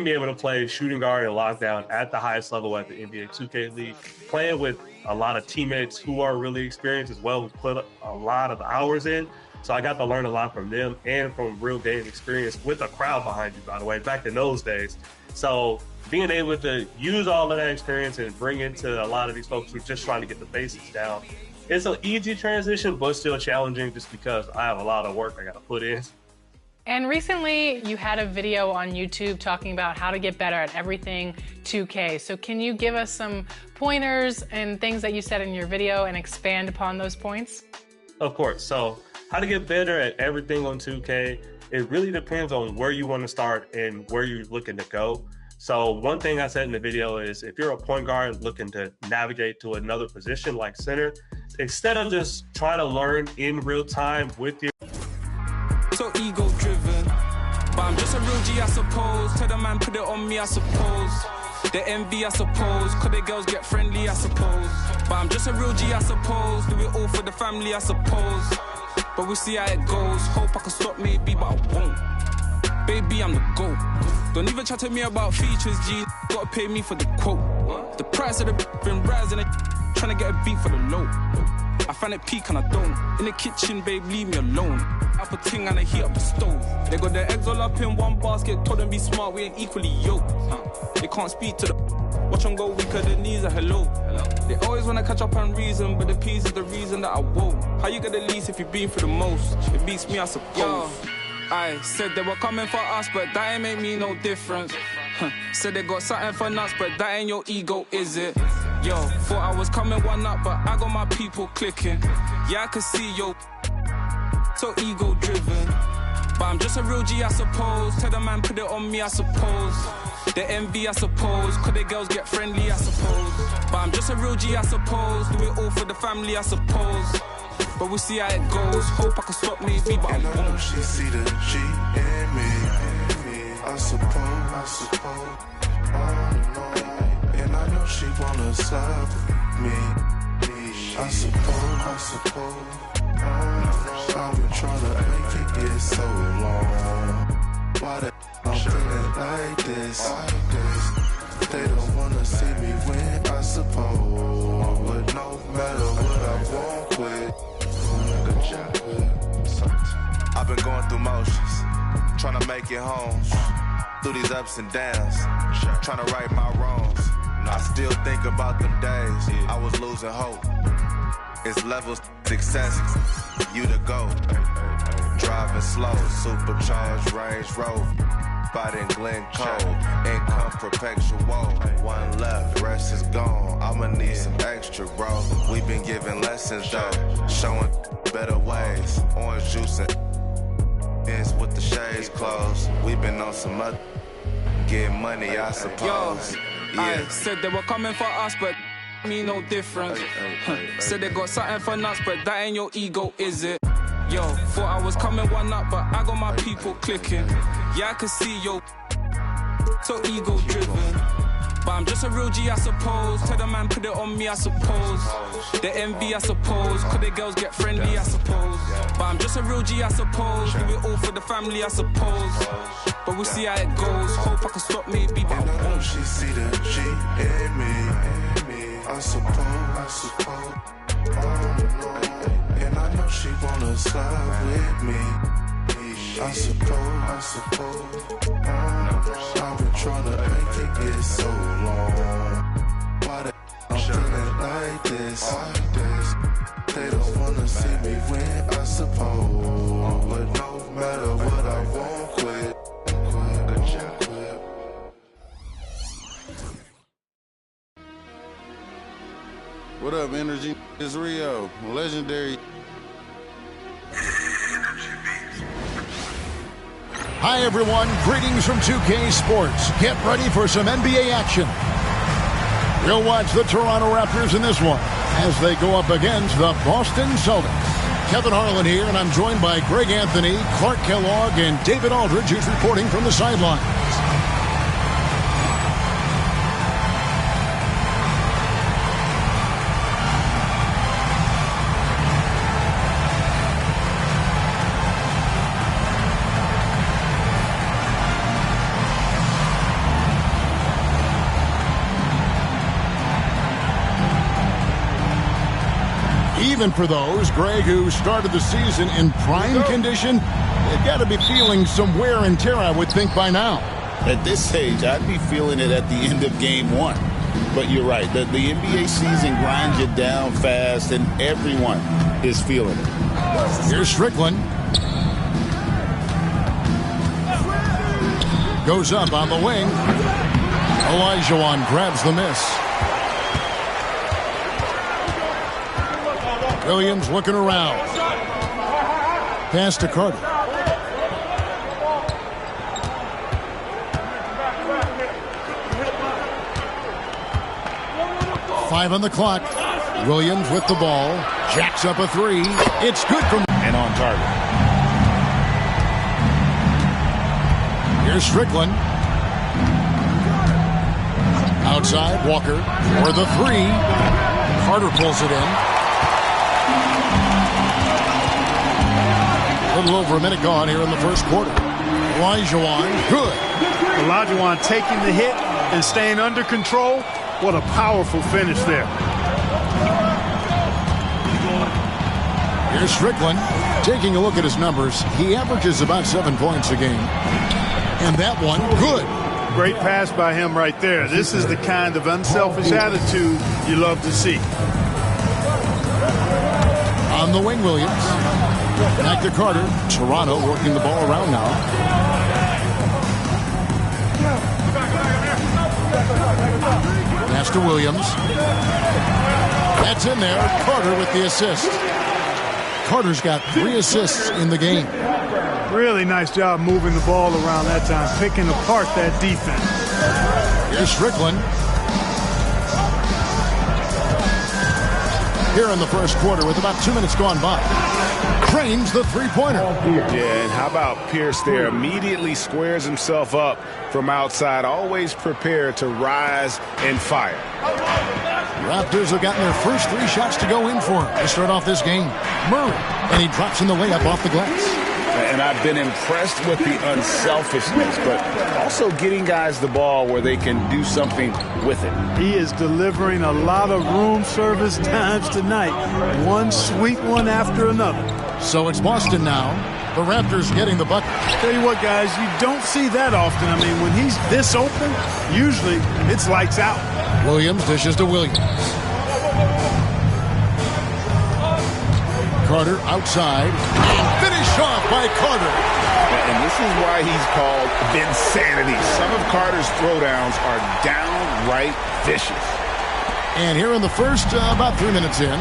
be able to play shooting guard and lockdown at the highest level at the NBA 2K League, playing with a lot of teammates who are really experienced as well, who put a lot of hours in. So I got to learn a lot from them and from real game experience with a crowd behind you, by the way, back in those days. So being able to use all of that experience and bring it to a lot of these folks who are just trying to get the basics down, it's an easy transition, but still challenging just because I have a lot of work I got to put in. And recently you had a video on YouTube talking about how to get better at everything 2K. So can you give us some pointers and things that you said in your video and expand upon those points? Of course. So how to get better at everything on 2K, it really depends on where you want to start and where you're looking to go. So one thing I said in the video is if you're a point guard looking to navigate to another position like center, instead of just trying to learn in real time with your so ego driven, but I'm just a real G, I suppose. Tell the man put it on me, I suppose. The envy, I suppose. Could the girls get friendly, I suppose. But I'm just a real G, I suppose. Do it all for the family, I suppose. But we'll see how it goes. Hope I can stop maybe, but I won't. Baby, I'm the GOAT. Don't even chat to me about features, G. Gotta pay me for the quote. The price of the been rising, trying to get a beat for the low. I find it peak and I don't. In the kitchen, babe, leave me alone. Up a ting and I heat up the stove. They got their eggs all up in one basket. Told them be smart, we ain't equally yoked. They can't speak to the watch them go weaker than knees are hello. They always wanna catch up on reason, but the peas is the reason that I won't. How you get the least if you've been through the most? It beats me, I suppose. Yo, I said they were coming for us, but that ain't make me no difference. Said they got something for nuts, but that ain't your ego, is it? Yo, thought I was coming one up, but I got my people clicking. Yeah, I can see yo, so ego driven. But I'm just a real G, I suppose. Tell the man put it on me, I suppose. The envy, I suppose. Could the girls get friendly, I suppose. But I'm just a real G, I suppose. Do it all for the family, I suppose. But we'll see how it goes. Hope I can stop maybe, but I won't. She see the G in me. I suppose. And I know she wanna slide with me. I suppose. I've been trying to make it get so long. Why the I'm feeling like this? They don't wanna see me win, I suppose. But no matter what I won't quit. I've been going through motions, trying to make it home. Through these ups and downs, trying to right my wrongs. I still think about them days I was losing hope. It's levels success, you the GOAT. Driving slow, supercharged Range Rover. Body in Glencoe, income perpetual. One left, rest is gone. I'ma need some extra, bro. We been giving lessons though, showing better ways. Orange juice and with the shades closed. We been on some other get money, I suppose. I said they were coming for us, but me no difference. Said they got something for nuts, but that ain't your ego, is it? Yo, thought I was coming one up, but I got my people clicking. Yeah, I can see yo, so ego driven. But I'm just a real G, I suppose. Tell the man put it on me, I suppose. The envy, I suppose. Could the girls get friendly, I suppose. But I'm just a real G, I suppose. Do it all for the family, I suppose. But we'll see how it goes. Hope I can stop maybe, but And I I know won't. she see the G in me. I suppose. And I know she wanna slide with me. I suppose. I've been trying to make it get so long. Why the I'm feeling like this? They don't wanna see me win, I suppose. But no matter what, I won't quit. What up, Energy? It's Rio, legendary. Hi, everyone. Greetings from 2K Sports. Get ready for some NBA action. We'll watch the Toronto Raptors in this one as they go up against the Boston Celtics. Kevin Harlan here, and I'm joined by Greg Anthony, Clark Kellogg, and David Aldridge, who's reporting from the sidelines. Even for those, Greg, who started the season in prime condition, they've got to be feeling some wear and tear, I would think, by now. At this stage, I'd be feeling it at the end of game one. But you're right. The NBA season grinds you down fast, and everyone is feeling it. Here's Strickland. Goes up on the wing. Olajuwon grabs the miss. Williams looking around. Pass to Carter. Five on the clock. Williams with the ball. Jacks up a three. It's good from And on target. Here's Strickland. Outside, Walker for the three. Carter pulls it in. A little over a minute gone here in the first quarter. Olajuwon, good. Olajuwon taking the hit and staying under control. What a powerful finish there. Here's Strickland. Taking a look at his numbers, he averages about 7 points a game. And that one, good. Great pass by him right there. This is the kind of unselfish attitude you love to see. On the wing, Williams. Back to Carter. Toronto working the ball around now. Pass to Williams. That's in there. Carter with the assist. Carter's got 3 assists in the game. Really nice job moving the ball around that time, picking apart that defense. Here's Strickland. Here in the first quarter with about 2 minutes gone by. Cranes the three-pointer. Yeah, and how about Pierce there? Immediately squares himself up from outside, always prepared to rise and fire. Raptors have gotten their first 3 shots to go in for him to start off this game. Murray, and he drops in the layup off the glass. And I've been impressed with the unselfishness, but also getting guys the ball where they can do something with it. He is delivering a lot of room service times tonight. One sweet one after another. So it's Boston now. The Raptors getting the bucket. Tell you what, guys, you don't see that often. I mean, when he's this open, usually it's lights out. Williams dishes to Williams. Carter outside. Finish off by Carter. And this is why he's called Vinsanity. Some of Carter's throwdowns are downright vicious. And here in the first, about 3 minutes in.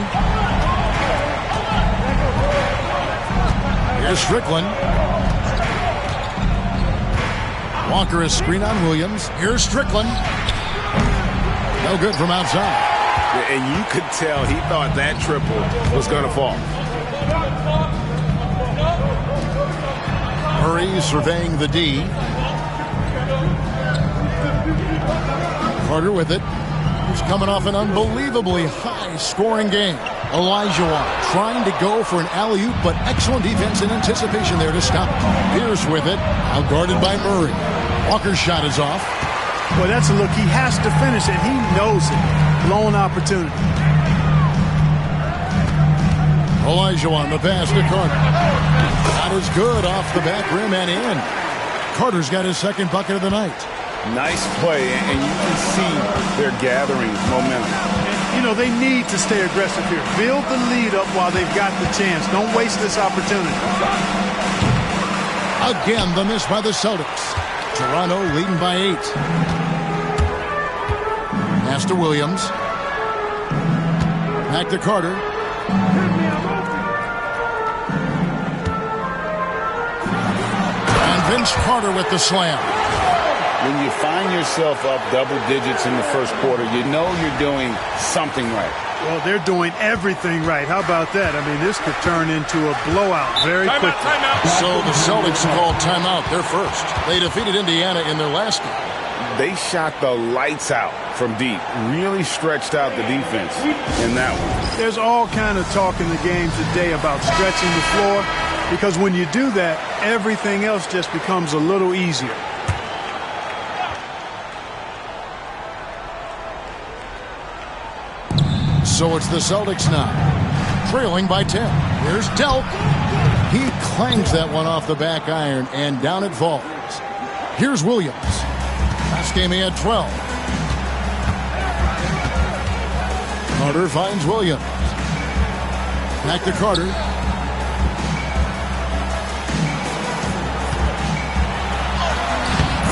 Here's Strickland. Walker is screen on Williams. Here's Strickland. No good from outside. And you could tell he thought that triple was going to fall. Murray surveying the D. Carter with it. He's coming off an unbelievably high-scoring game. Olajuwon trying to go for an alley-oop, but excellent defense and anticipation there to stop it. Pierce with it, outguarded by Murray. Walker's shot is off. Well, that's a look. He has to finish it. He knows it. Blown opportunity. Olajuwon, the pass to Carter. That is good off the back rim and in. Carter's got his second bucket of the night. Nice play, and you can see they're gathering momentum. You know, they need to stay aggressive here. Build the lead up while they've got the chance. Don't waste this opportunity. Again, the miss by the Celtics. Toronto leading by 8. Pass to Williams. Back to Carter. And Vince Carter with the slam. When you find yourself up double digits in the first quarter, you know you're doing something right. Well, they're doing everything right. How about that? I mean, this could turn into a blowout very quickly. So the Celtics called timeout. They're first. They defeated Indiana in their last game. They shot the lights out from deep. Really stretched out the defense in that one. There's all kind of talk in the game today about stretching the floor, because when you do that, everything else just becomes a little easier. So it's the Celtics now. trailing by 10. Here's Delk. He clangs that one off the back iron, and down it falls. Here's Williams. Last game he had 12. Carter finds Williams. Back to Carter.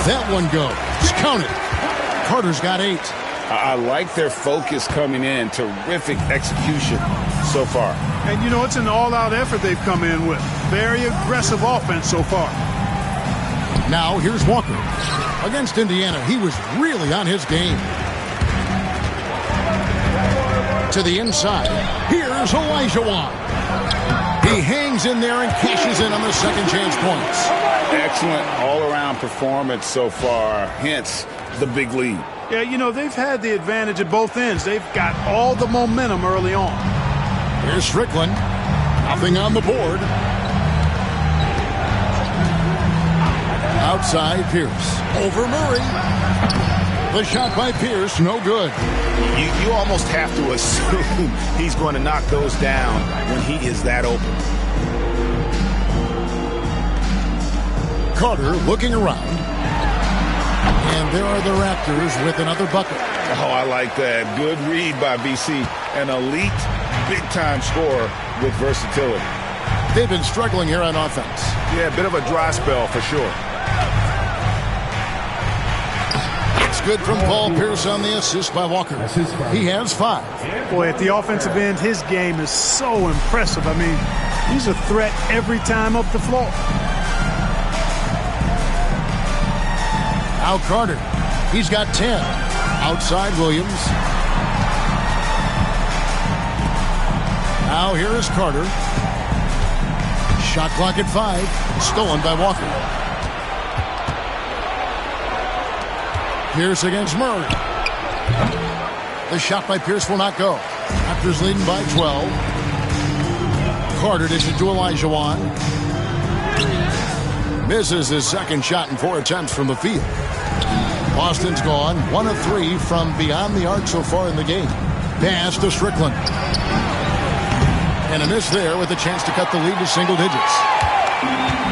That one goes. Count it. Carter's got 8. I like their focus coming in. Terrific execution so far. And, you know, it's an all-out effort they've come in with. Very aggressive offense so far. Now, here's Walker. Against Indiana, he was really on his game. To the inside. Here's Olajuwon. He hangs in there and cashes in on the second chance points. Excellent all-around performance so far, hence the big lead. Yeah, you know, they've had the advantage at both ends. They've got all the momentum early on. Here's Strickland. Nothing on the board. Outside Pierce. Over Murray. The shot by Pierce, no good. You almost have to assume he's going to knock those down when he is that open. Carter looking around. And there are the Raptors with another bucket. Oh, I like that. Good read by BC. An elite, big-time scorer with versatility. They've been struggling here on offense. Yeah, a bit of a dry spell for sure. It's good from Paul Pierce on the assist by Walker. He has 5. Boy, at the offensive end, his game is so impressive. I mean, he's a threat every time up the floor. Now Carter. He's got 10. Outside Williams. Now here is Carter. Shot clock at 5. Stolen by Walker. Pierce against Murray. The shot by Pierce will not go. Raptors leading by 12. Carter dishes it to Olajuwon. Misses his second shot in 4 attempts from the field. Boston's gone 1 of 3 from beyond the arc so far in the game. Pass to Strickland. And a miss there with a chance to cut the lead to single digits.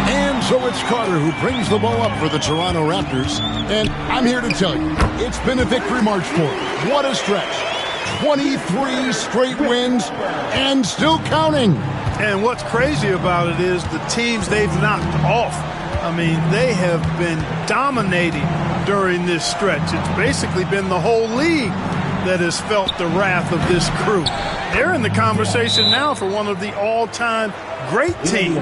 And so it's Carter who brings the ball up for the Toronto Raptors. And I'm here to tell you, it's been a victory march for them. What a stretch. 23 straight wins and still counting. And what's crazy about it is the teams they've knocked off. I mean, they have been dominating during this stretch. It's basically been the whole league that has felt the wrath of this crew. They're in the conversation now for one of the all-time great teams.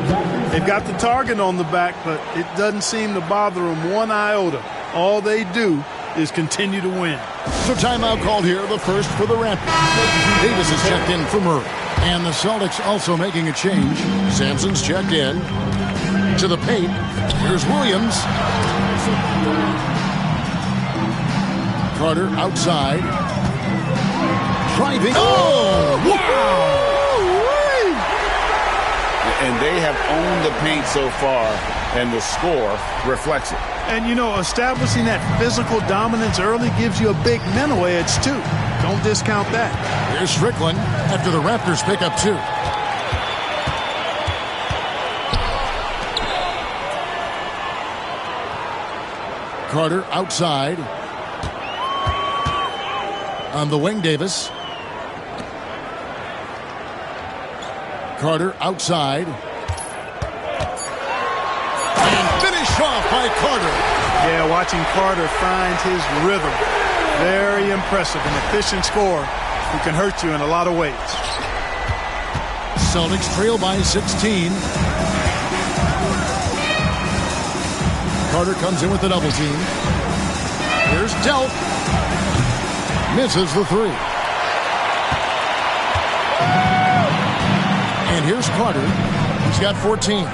They've got the target on the back, but it doesn't seem to bother them one iota. All they do is continue to win. So timeout called here, the first for the Raptors. Davis is checked in for Murray. And the Celtics also making a change. Sampson's checked in. To the paint. Here's Williams. Carter outside. Driving. Oh! Wow! And they have owned the paint so far, and the score reflects it. And, you know, establishing that physical dominance early gives you a big mental edge, too. Don't discount that. Here's Strickland after the Raptors pick up 2. Carter outside. On the wing, Davis. Carter outside. And finish off by Carter. Yeah, watching Carter find his rhythm. Very impressive. An efficient scorer who can hurt you in a lot of ways. Celtics trail by 16. Carter comes in with the double team. Here's Delk. Misses the 3. And here's Carter. He's got 14.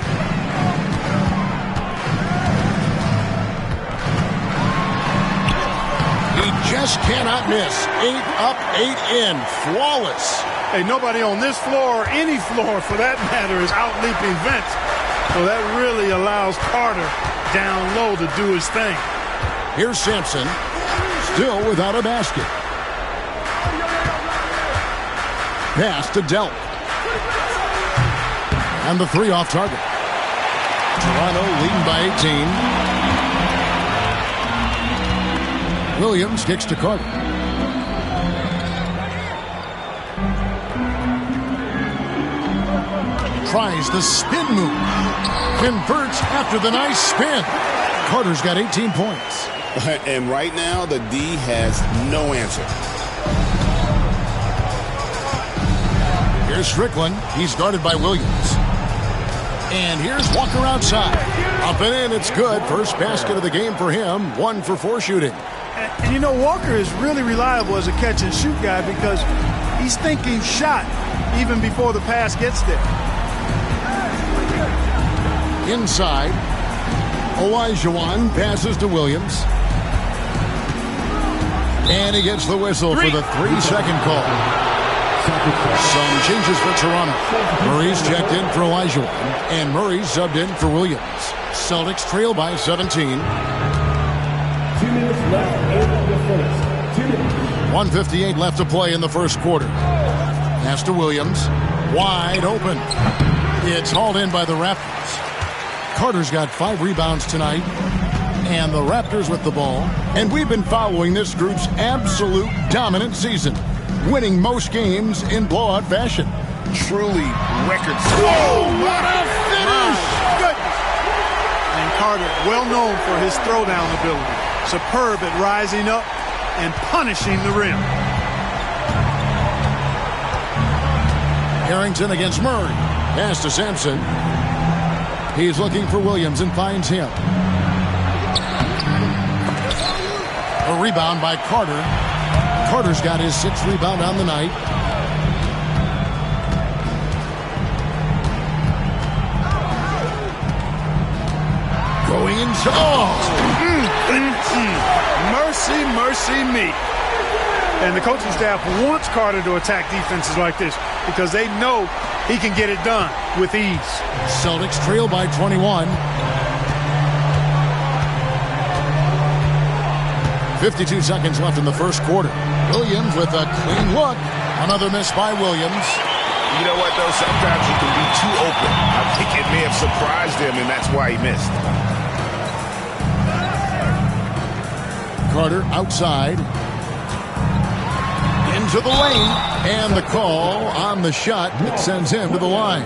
He just cannot miss. 8 up, 8 in. Flawless. Hey, nobody on this floor, or any floor for that matter, is out-leaping Vince. So that really allows Carter down low to do his thing. Here's Sampson. Still without a basket. Pass to Delk. And the three off target. Toronto leading by 18. Williams kicks to Carter. Tries the spin move. Converts after the nice spin. Carter's got 18 points. And right now, the D has no answer. Here's Strickland. He's guarded by Williams. And here's Walker outside. Up and in, it's good. First basket of the game for him. 1 for 4 shooting. And you know, Walker is really reliable as a catch-and-shoot guy because he's thinking shot even before the pass gets there. Inside. Olajuwon passes to Williams. And he gets the whistle for the 3-second call. Some changes for Toronto. Murray's checked in for Olajuwon, and Murray's subbed in for Williams. Celtics trail by 17. 2 minutes left in the first. 2 minutes. 1:58 left to play in the first quarter. Pass to Williams. Wide open. It's hauled in by the Raptors. Carter's got 5 rebounds tonight. And the Raptors with the ball. And we've been following this group's absolute dominant season, winning most games in blowout fashion. Truly record. Whoa, what a finish! Goodness. And Carter, well known for his throwdown ability. Superb at rising up and punishing the rim. Harrington against Murray. Pass to Sampson. He's looking for Williams and finds him. A rebound by Carter. Carter's got his 6th rebound on the night. Going into... Mercy, mercy me. And the coaching staff wants Carter to attack defenses like this because they know he can get it done with ease. Celtics trail by 21. 52 seconds left in the first quarter. Williams with a clean look. Another miss by Williams. You know what, though? Sometimes you can be too open. I think it may have surprised him, and that's why he missed. Carter outside. Into the lane. And the call on the shot that sends him to the line.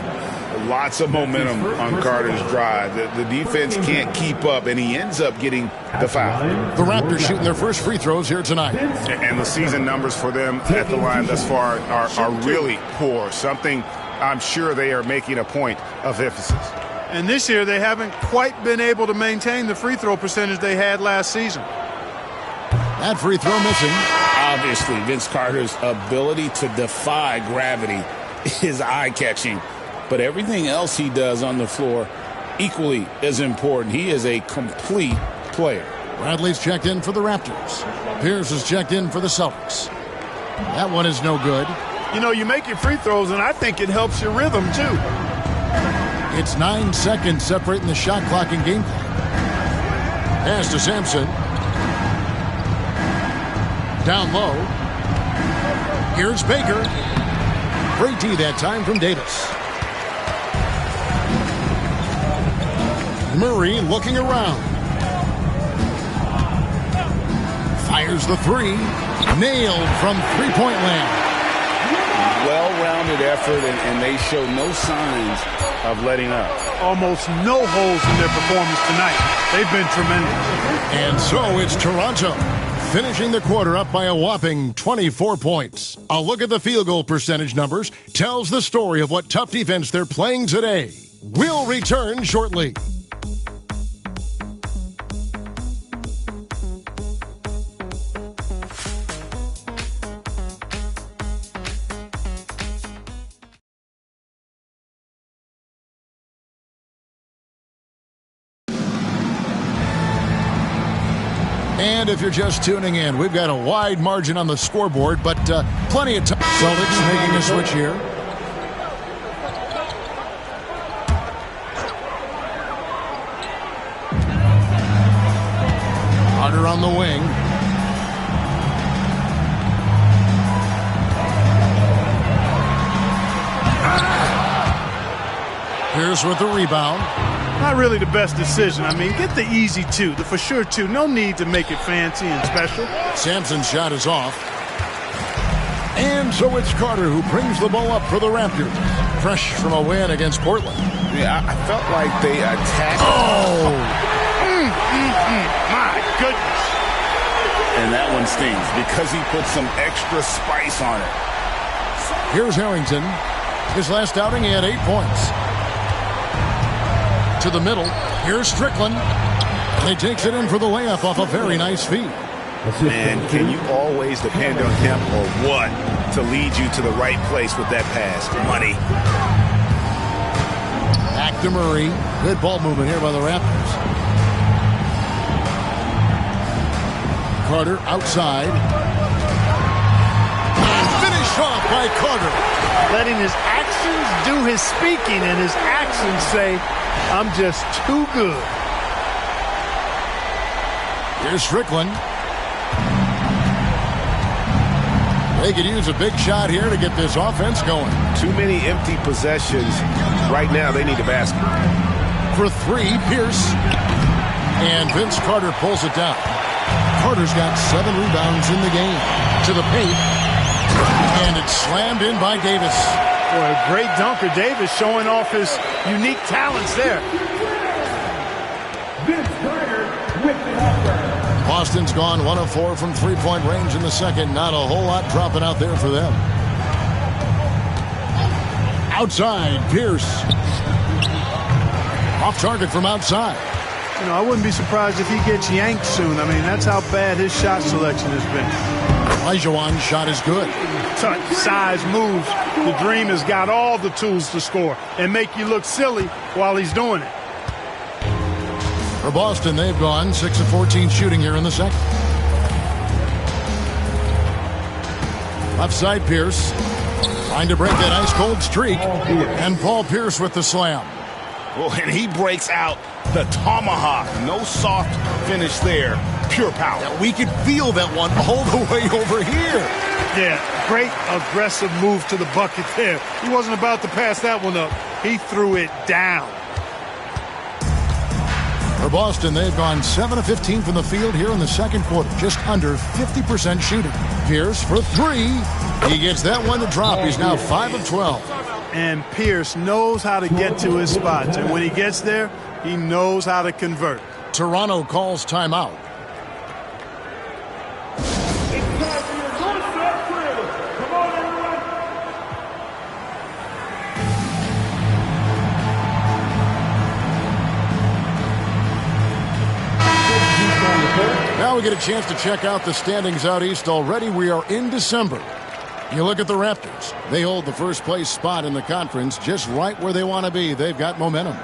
Lots of momentum on Carter's drive. The defense can't keep up, and he ends up getting the foul. The Raptors shooting their first free throws here tonight. And the season numbers for them at the line thus far are really poor. Something I'm sure they are making a point of emphasis. And this year they haven't quite been able to maintain the free throw percentage they had last season. That free throw missing. Obviously, Vince Carter's ability to defy gravity is eye-catching. But everything else he does on the floor equally is important. He is a complete player. Bradley's checked in for the Raptors. Pierce is checked in for the Celtics. That one is no good. You know, you make your free throws, and I think it helps your rhythm, too. It's 9 seconds separating the shot clock and game clock. Pass to Sampson. Down low. Here's Baker. Great D that time from Davis. Murray looking around. Fires the three. Nailed from three-point land. Well-rounded effort, and they show no signs of letting up. Almost no holes in their performance tonight. They've been tremendous. And so it's Toronto, finishing the quarter up by a whopping 24 points. A look at the field goal percentage numbers tells the story of what tough defense they're playing today. We'll return shortly. And if you're just tuning in, we've got a wide margin on the scoreboard, but plenty of time. Celtics making a switch here. Carter on the wing. Pierce with the rebound. Not really the best decision. I mean, get the easy two, the for sure two. No need to make it fancy and special. Sampson's shot is off. And so it's Carter who brings the ball up for the Raptors. Fresh from a win against Portland. Yeah, I felt like they attacked. Oh! My goodness. And that one stings because he put some extra spice on it. Here's Harrington. His last outing, he had 8 points. To the middle. Here's Strickland. And he takes it in for the layup off a very nice feed. Man, can you always depend on him or what to lead you to the right place with that pass? Money. Back to Murray. Good ball movement here by the Raptors. Carter outside. And finished off by Carter. Letting his actions do his speaking and his actions say, I'm just too good. Here's Strickland. They could use a big shot here to get this offense going. Too many empty possessions. Right now, they need a basket. For 3, Pierce. And Vince Carter pulls it down. Carter's got 7 rebounds in the game. To the paint. And it's slammed in by Davis. Boy, a great dunker. Davis showing off his unique talents there. Vince Carter with the number. Boston's gone 1 of 4 from three-point range in the second. Not a whole lot dropping out there for them. Outside, Pierce. Off target from outside. You know, I wouldn't be surprised if he gets yanked soon. I mean, that's how bad his shot selection has been. Olajuwon's shot is good. Touch, size, moves. The Dream has got all the tools to score and make you look silly while he's doing it. For Boston, they've gone 6 of 14 shooting here in the second. Left side, Pierce. Trying to break that ice-cold streak. And Paul Pierce with the slam. Oh, and he breaks out the tomahawk. No soft finish there. Pure power. Yeah, we could feel that one all the way over here. Yeah, great aggressive move to the bucket there. He wasn't about to pass that one up. He threw it down. For Boston, they've gone 7 of 15 from the field here in the second quarter. Just under 50% shooting. Pierce for 3. He gets that one to drop. He's now 5 of 12. And Pierce knows how to get to his spots. And when he gets there, he knows how to convert. Toronto calls timeout. Now we get a chance to check out the standings out east. Already we are in December. You look at the Raptors. They hold the first place spot in the conference just right where they want to be. They've got momentum.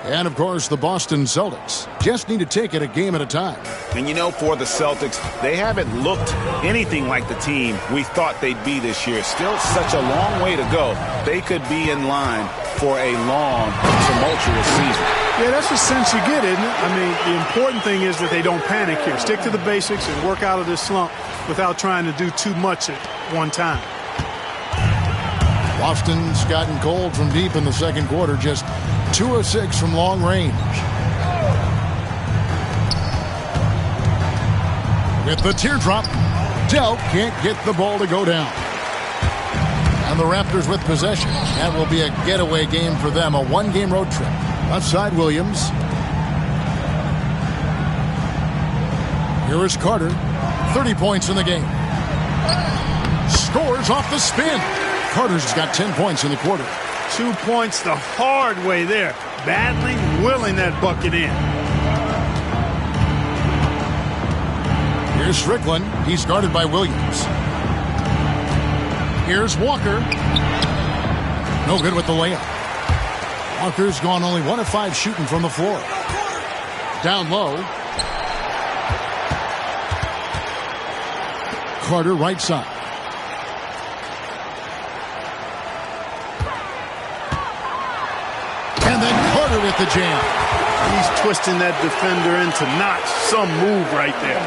And, of course, the Boston Celtics just need to take it a game at a time. And, you know, for the Celtics, they haven't looked anything like the team we thought they'd be this year. Still such a long way to go. They could be in line for a long, tumultuous season. Yeah, that's the sense you get, isn't it? I mean, the important thing is that they don't panic here. Stick to the basics and work out of this slump without trying to do too much at one time. Boston's gotten cold from deep in the second quarter, just 2 of 6 from long range. With the teardrop, Dell can't get the ball to go down. And the Raptors with possession. That will be a getaway game for them, a one-game road trip. Left side, Williams. Here is Carter. 30 points in the game. Scores off the spin. Carter's got 10 points in the quarter. 2 points the hard way there. Battling, willing that bucket in. Here's Strickland. He's guarded by Williams. Here's Walker. No good with the layup. Walker's gone only 1 of 5 shooting from the floor. Down low. Carter right side. And then Carter with the jam. He's twisting that defender into knots. Some move right there.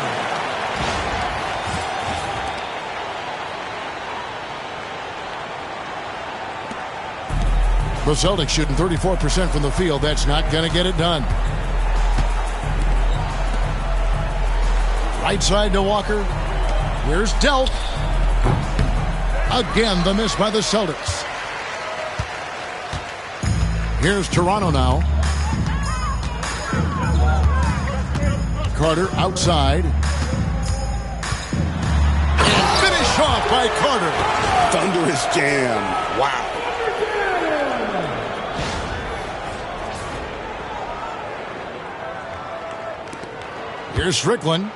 The Celtics shooting 34% from the field. That's not going to get it done. Right side to Walker. Here's Delt. Again, the miss by the Celtics. Here's Toronto now. Carter outside. And finish off by Carter. Thunderous jam. Wow. Here's Strickland.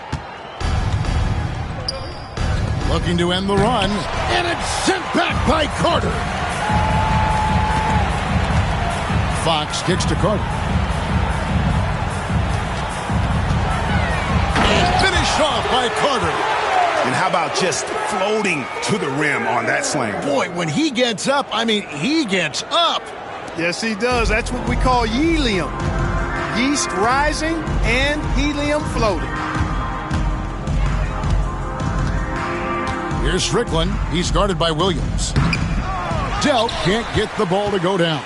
Looking to end the run. And it's sent back by Carter. Fox kicks to Carter. And finished off by Carter. And how about just floating to the rim on that slam? Boy, when he gets up, I mean, he gets up. Yes, he does. That's what we call helium. Yeast rising and helium floating. Here's Strickland. He's guarded by Williams. Delt can't get the ball to go down.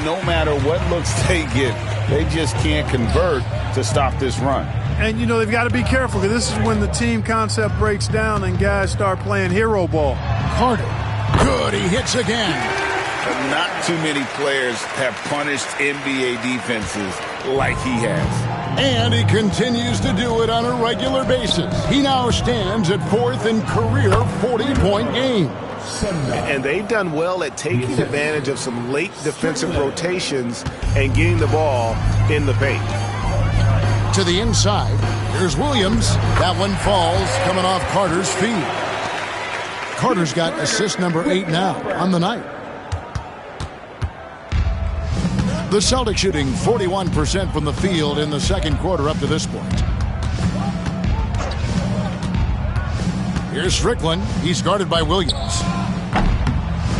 No matter what looks they get, they just can't convert to stop this run. And, you know, they've got to be careful because this is when the team concept breaks down and guys start playing hero ball. Carter. Good. He hits again. Not too many players have punished NBA defenses like he has. And he continues to do it on a regular basis. He now stands at 4th in career 40-point game. And they've done well at taking advantage of some late defensive rotations and getting the ball in the paint. To the inside, here's Williams. That one falls, coming off Carter's feet. Carter's got assist number 8 now on the night. The Celtics shooting 41% from the field in the second quarter up to this point. Here's Strickland. He's guarded by Williams.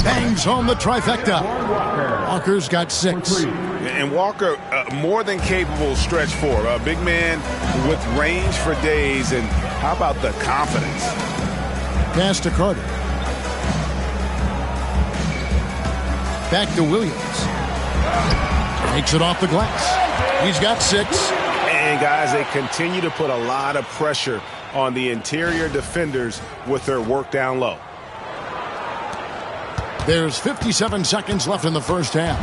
Bangs home the trifecta. Walker's got 6. And Walker, more than capable stretch 4. A big man with range for days. And how about the confidence? Pass to Carter. Back to Williams. Takes it off the glass. He's got 6. And guys, they continue to put a lot of pressure on the interior defenders with their work down low. There's 57 seconds left in the first half.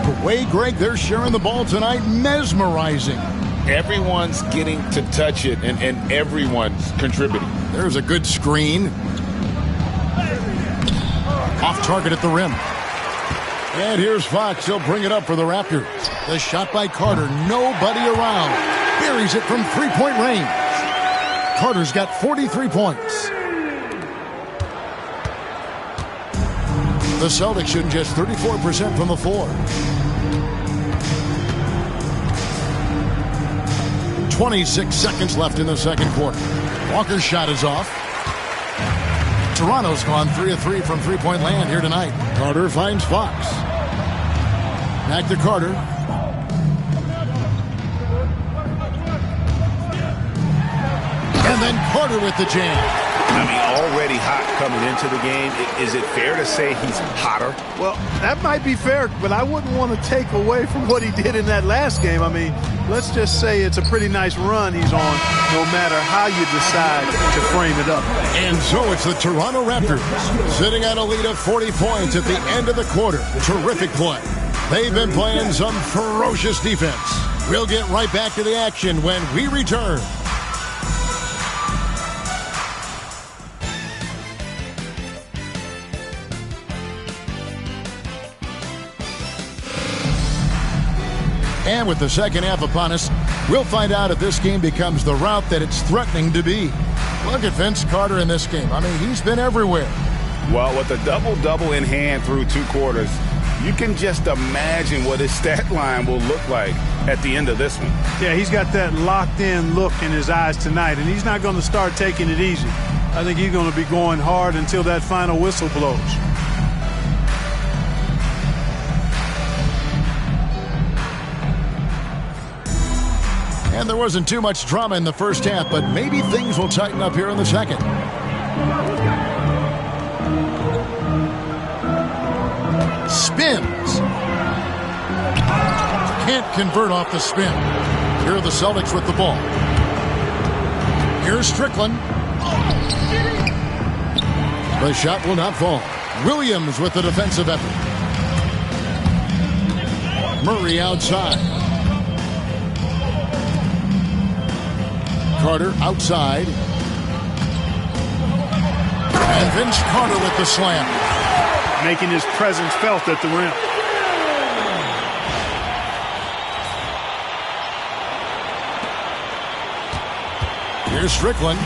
The way, Greg, they're sharing the ball tonight, mesmerizing. Everyone's getting to touch it, and everyone's contributing. There's a good screen. Off target at the rim. And here's Fox. He'll bring it up for the Raptors. The shot by Carter. Nobody around. Buries it from three-point range. Carter's got 43 points. The Celtics shooting just 34% from the floor. 26 seconds left in the second quarter. Walker's shot is off. Toronto's gone 3 of 3 from three-point land here tonight. Carter finds Fox. Back to Carter. And then Carter with the jam. I mean, already hot coming into the game. Is it fair to say he's hotter? Well, that might be fair, but I wouldn't want to take away from what he did in that last game. I mean, let's just say it's a pretty nice run he's on, no matter how you decide to frame it up. And so it's the Toronto Raptors sitting at a lead of 40 points at the end of the quarter. Terrific play. They've been playing some ferocious defense. We'll get right back to the action when we return. And with the second half upon us, we'll find out if this game becomes the route that it's threatening to be. Look at Vince Carter in this game. I mean, he's been everywhere. Well, with a double-double in hand through 2 quarters, you can just imagine what his stat line will look like at the end of this one. Yeah, he's got that locked-in look in his eyes tonight, and he's not going to start taking it easy. I think he's going to be going hard until that final whistle blows. And there wasn't too much drama in the first half, but maybe things will tighten up here in the second. Spins. Can't convert off the spin. Here are the Celtics with the ball. Here's Strickland. The shot will not fall. Williams with the defensive effort. Murray outside. Carter outside. And Vince Carter with the slam. Making his presence felt at the rim. Here's Strickland.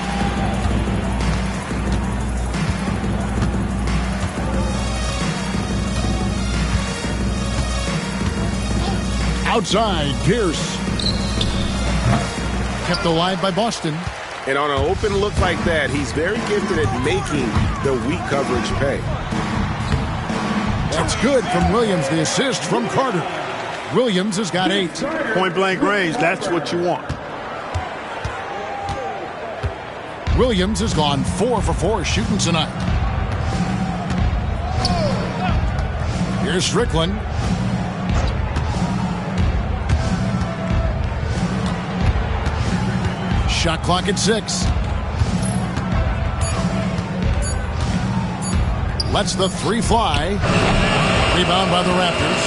Outside, Pierce. Kept alive by Boston. And on an open look like that, he's very gifted at making the weak coverage pay. That's good from Williams. The assist from Carter. Williams has got 8. Point-blank range, that's what you want. Williams has gone 4 for 4 shooting tonight. Here's Strickland. Shot clock at 6. Lets the 3 fly. Rebound by the Raptors.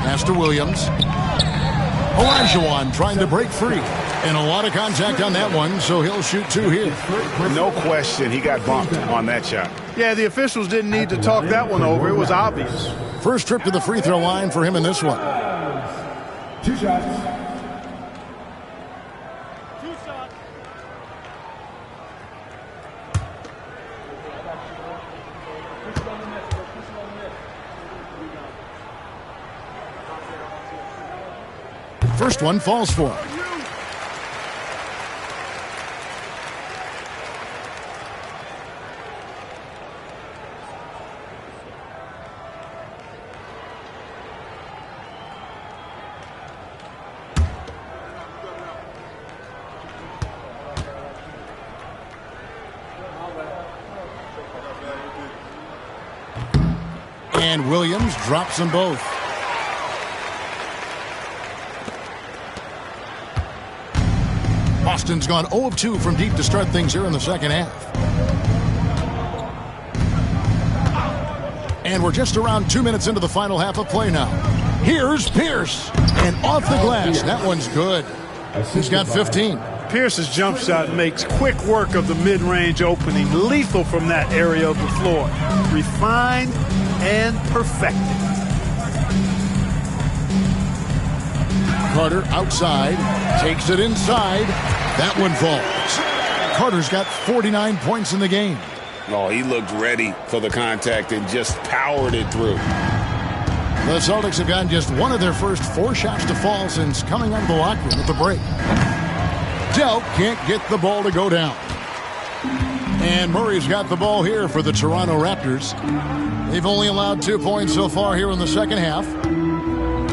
Pass to Williams. Olajuwon trying to break free. And a lot of contact on that one, so he'll shoot 2 here. No question, he got bumped on that shot. Yeah, the officials didn't need to talk that one over. It was obvious. First trip to the free throw line for him in this one. 2 shots. First one falls for him. And Williams drops them both. Boston's gone 0 of 2 from deep to start things here in the second half. And we're just around 2 minutes into the final half of play now. Here's Pierce. And off the glass. That one's good. He's got 15. Pierce's jump shot makes quick work of the mid-range opening. Lethal from that area of the floor. Refined and perfected. Carter outside. Takes it inside. That one falls. Carter's got 49 points in the game. Oh, he looked ready for the contact and just powered it through. The Celtics have gotten just one of their first 4 shots to fall since coming out of the locker room at the break. Dell can't get the ball to go down. And Murray's got the ball here for the Toronto Raptors. They've only allowed 2 points so far here in the second half.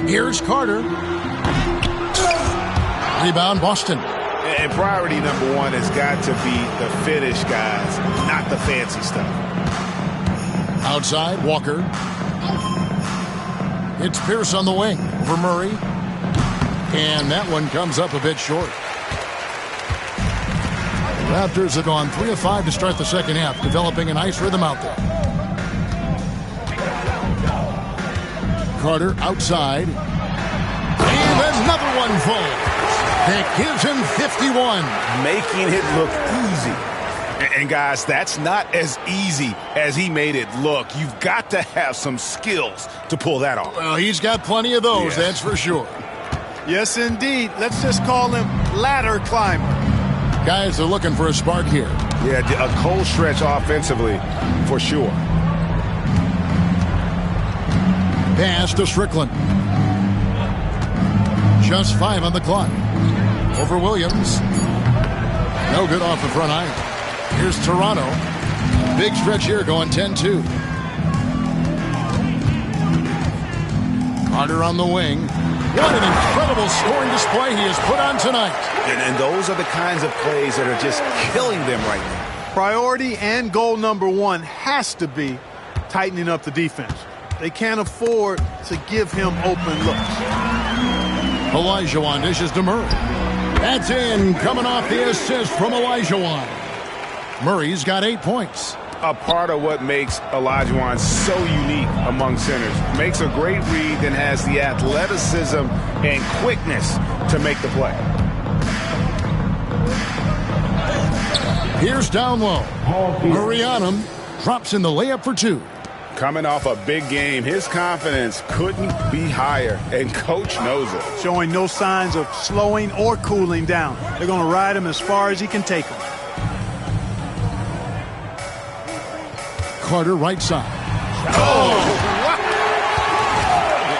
Here's Carter. Rebound, Boston. And priority number 1 has got to be the finish, guys, not the fancy stuff. Outside, Walker. It's Pierce on the wing for Murray. And that one comes up a bit short. Raptors have gone 3 of 5 to start the second half, developing a nice rhythm out there. Carter outside. And another one falls. That gives him 51. Making it look easy. And guys, that's not as easy as he made it look. You've got to have some skills to pull that off. Well, he's got plenty of those, that's for sure. Yes, indeed. Let's just call him ladder climber. Guys are looking for a spark here. Yeah, a cold stretch offensively, for sure. Pass to Strickland. Just 5 on the clock. Over Williams. No good off the front iron. Here's Toronto. Big stretch here going 10-2. Carter on the wing. What an incredible scoring display he has put on tonight. And those are the kinds of plays that are just killing them right now. Priority and goal number 1 has to be tightening up the defense. They can't afford to give him open looks. Olajuwon dishes to Murray. That's in, coming off the assist from Olajuwon. Murray's got 8 points. A part of what makes Olajuwon so unique among centers. Makes a great read and has the athleticism and quickness to make the play. Here's down low. Murray on him. Drops in the layup for 2. Coming off a big game, his confidence couldn't be higher, and coach knows it. Showing no signs of slowing or cooling down. They're going to ride him as far as he can take him. Carter right side. Oh!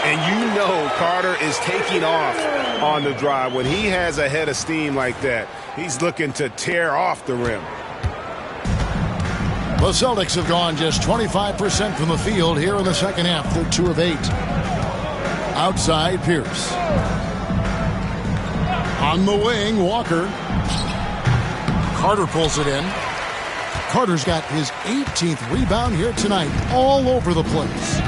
And you know Carter is taking off on the drive. When he has a head of steam like that, he's looking to tear off the rim. The Celtics have gone just 25% from the field here in the second half. They're 2 of 8. Outside, Pierce. On the wing, Walker. Carter pulls it in. Carter's got his 18th rebound here tonight, all over the place.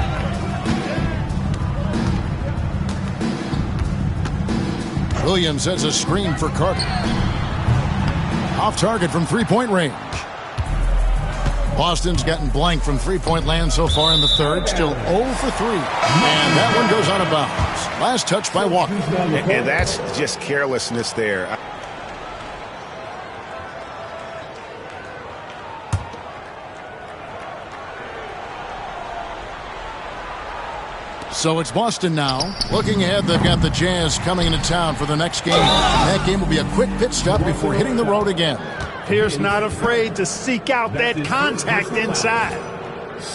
Williams sets a screen for Carter. Off target from three-point range. Boston's gotten blank from three-point land so far in the third. Still 0 for 3. And that one goes out of bounds. Last touch by Walker. And that's just carelessness there. So it's Boston now. Looking ahead, they've got the Jazz coming into town for the next game. That game will be a quick pit stop before hitting the road again. Pierce not afraid to seek out that contact inside.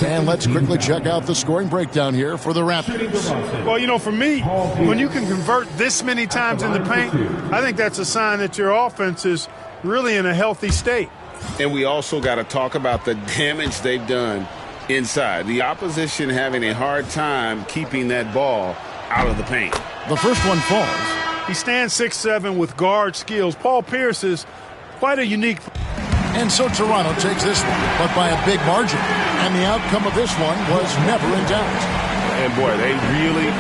And let's quickly check out the scoring breakdown here for the Raptors. Well, you know, for me, when you can convert this many times in the paint, I think that's a sign that your offense is really in a healthy state. And we also got to talk about the damage they've done inside. The opposition having a hard time keeping that ball out of the paint. The first one falls. He stands 6'7" with guard skills. Paul Pierce is quite a unique. And so Toronto takes this one, but by a big margin. And the outcome of this one was never in doubt. And boy, they really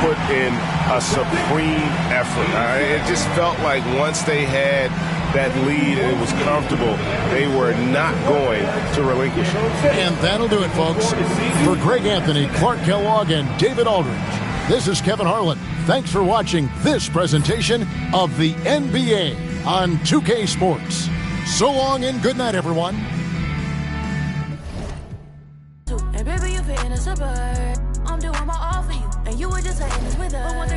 put in a supreme effort. It just felt like once they had that lead and it was comfortable, they were not going to relinquish it. And that'll do it, folks. For Greg Anthony, Clark Kellogg, and David Aldridge, this is Kevin Harlan. Thanks for watching this presentation of the NBA on 2K Sports. So long and good night, everyone. And baby, you fit in a suburb. I'm doing my all for you, and you were just hating this with us.